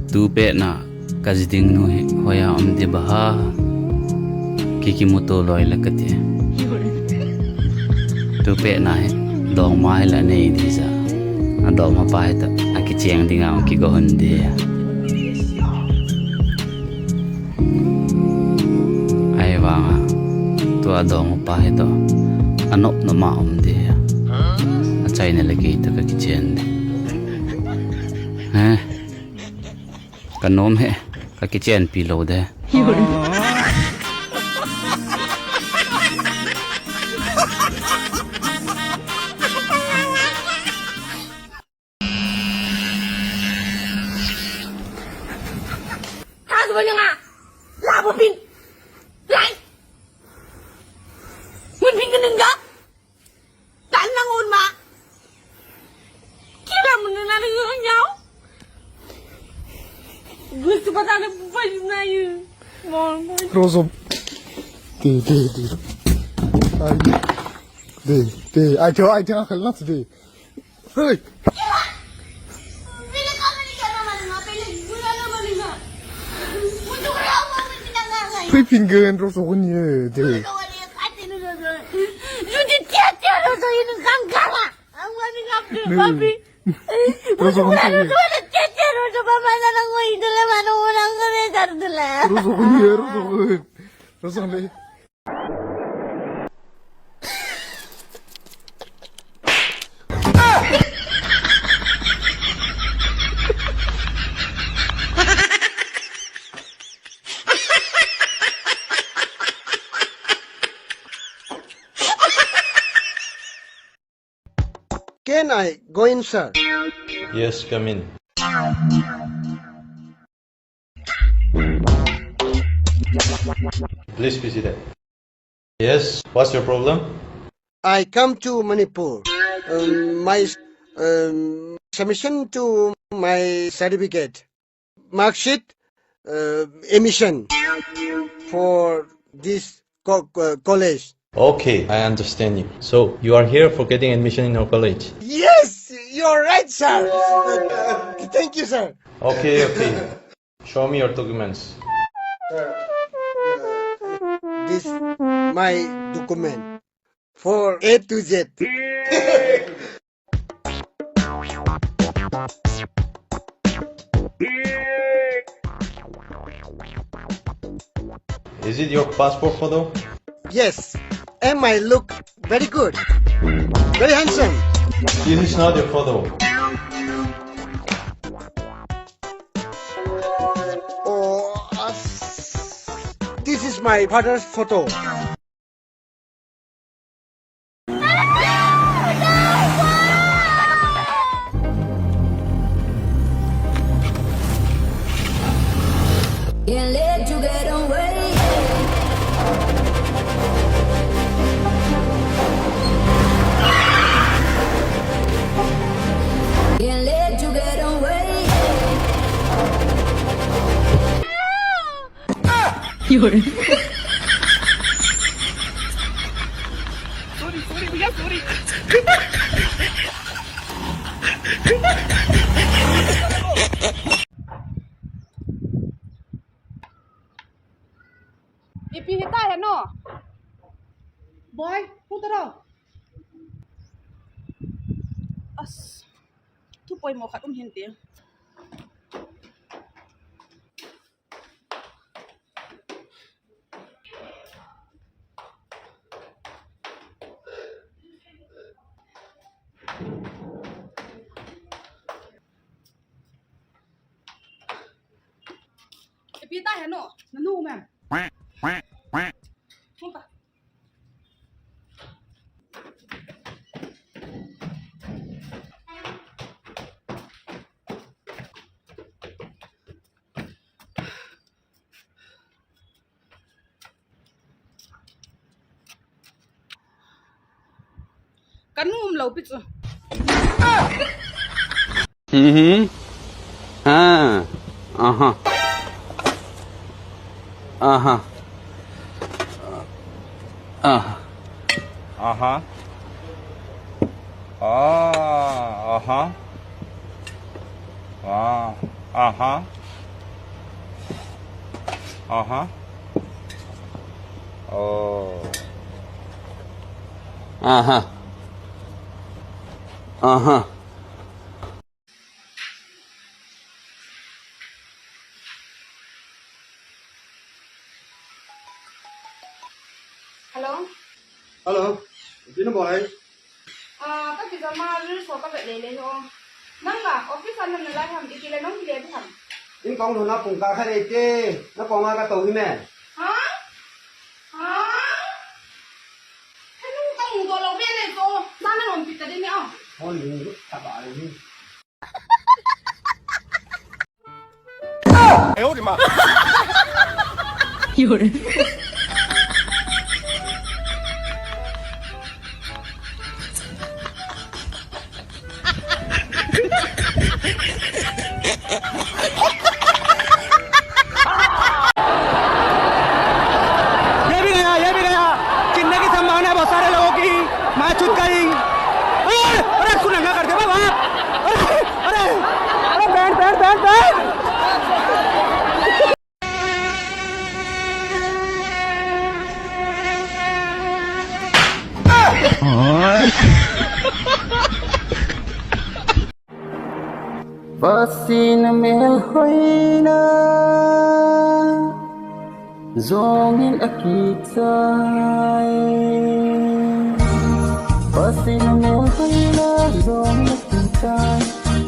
Tu pe na kazding no hoya de baha kiki moto loi lakati tu pe na dong mai la nei di sa dong ma pa ta aki cheng ding ang ki go hunde ai wa tu adong pa to anop no ma de a chai ne lagi ta ka ki chen ha kanom he ka ki chen pi lo de Gusto pa tayo pupalit na yun. Rosso. Ai theo khẩn lắm đi. Hey. Phi pin gần Rosso con nhỉ đi. Rosso con nhỉ. Rosso con nhỉ. Can I go in, sir? Yes, come in. Please be seated. Yes, what's your problem? I come to Manipur. My submission to my certificate, mark sheet, emission for this college. Okay, I understand you. So, you are here for getting admission in our college? Yes, you're right, sir. Thank you, sir. Okay. Show me your documents. This my document for A to Z. Is it your passport photo? Yes, and I look very good, very handsome. This is not your photo. This is my father's photo. Can't let you get away. Can't let you get away. Sorry, sorry. Ipihita ya no. Boy, puta daw. As. Tupoy mo katong hindi. Ipihita ya no. Nanu man. Puta. Kanum lau pizza. Ah. Aha. Uh huh. Uh huh. Uh huh. Uh huh. Oh. Uh huh. Uh huh. Hello. Hello. Sino boy? Các chị giờ mà lưu số các bạn lấy rồi. Nâng cả office anh làm lại thầm đi kia nông đi thầm. In con đồ nó cùng cả khai đây chứ. Nó còn ai cả tàu hi mẹ. Hả? Hả? Thế nông tông đồ lâu bên này rồi. Sao nó làm việc đấy mẹ? Thôi đừng rút thả bà đi. 哎呦我的妈！有人。ये भी गया चिन्ने की संभावना है बहुत सारे लोगों की मैं छूट गई अरे सुन नंगा कर दे बाबा अरे अरे band band band band Vasin mel hoina zongin akitai Vasin mel hoina zongin akitai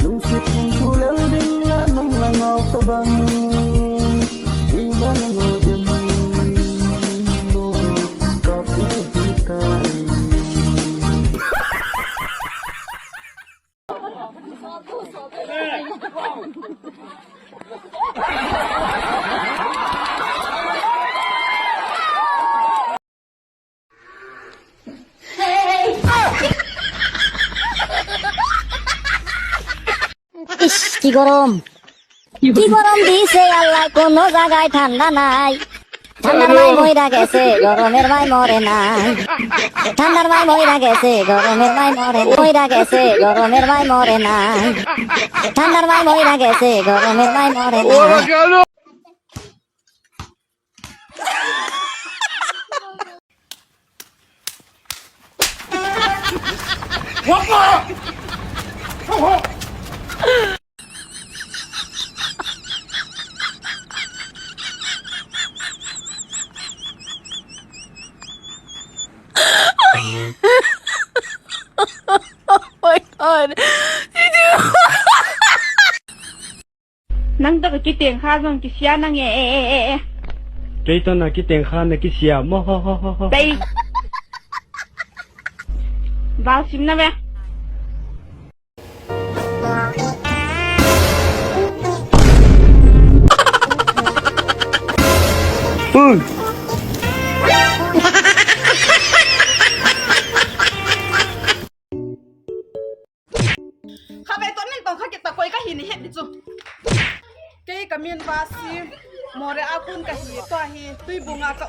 Lungsit kung tulal din na nang langaw tabang Iba nang odin mo kapitay ইস কি গরম দিছে আল্লাহ কোনো জায়গায় ঠান্ডা নাই ঠান্ডার মাই মইরা গেছে গরমের মাই মরে নাই ঠান্ডার মাই মইরা গেছে গরমের মাই মরে নাই ঠান্ডার মাই মইরা গেছে গরমের মাই মরে নাই Nâng tất cả cái tiền kha xong cái xe năng nghe cái tên là cái tiền khan là cái xìa mò đây vào sim na về khá bé tuấn nên tổng khá kiệt tập quay các hình này hiện đi chung cái cả miền Vahsi mò ra akun cả hi toa hi tui bunga ka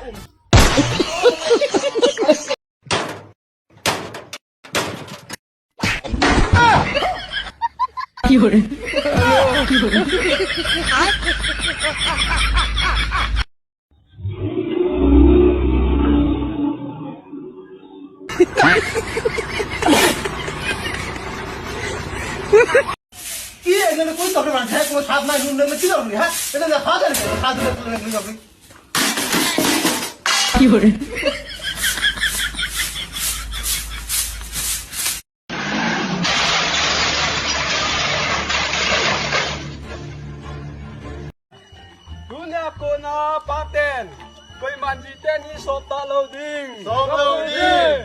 有人。有人。 Iya, ini aku tak pernah cek, aku saat main dulu dengan tidak melihat, itu dah hasil, hasil itu dengan beliau. 有人。 Dunia kuna paten, koi manjiten ni sopta loading, sop loading,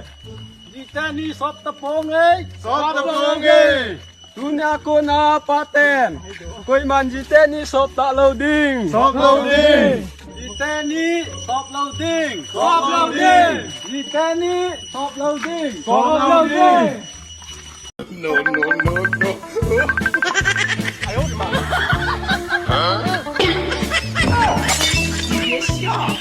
jiten ni sopta pongai, sop pongai. Dunia kuna paten, koi manjiten ni sopta loading, sop loading, jiten ni sop loading, sop loading, jiten ni sop loading, sop loading. No. Ayo, 别笑。